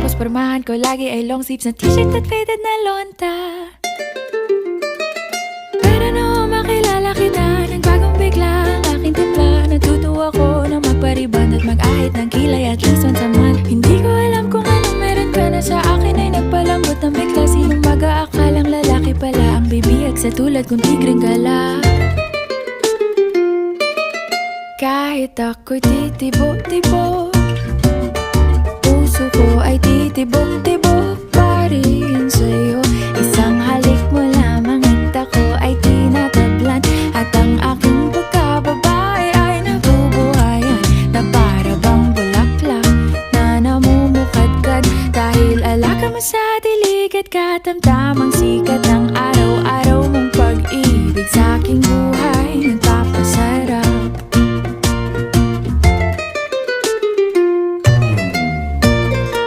Tapos pormahan ko lagi ay long sleeves na t-shirt at faded na lonta. Pero noong makilala kita, nagbagong bigla ang aking timpla. Natutuwa ko na magpariban at mag-ahit ng kilay at least once a month. Hindi ko alam kung anong meron ka na sa akin ay nagpalambot ng bigla. Sinong mag-aakalang lalaki pala ang bibiyag sa tulad kong tigreng gala. Kahit ako'y titibo-tibo, puso ko ay titibok-tibok pa rin sa'yo. Isang halik mo lamang at ako ay tinatablan, at ang aking pagkababae ay nabubuhayan na para bang bulaklak na namumukadkad. Dahil alaka mo sa dilig at katamtamang sikat ng araw.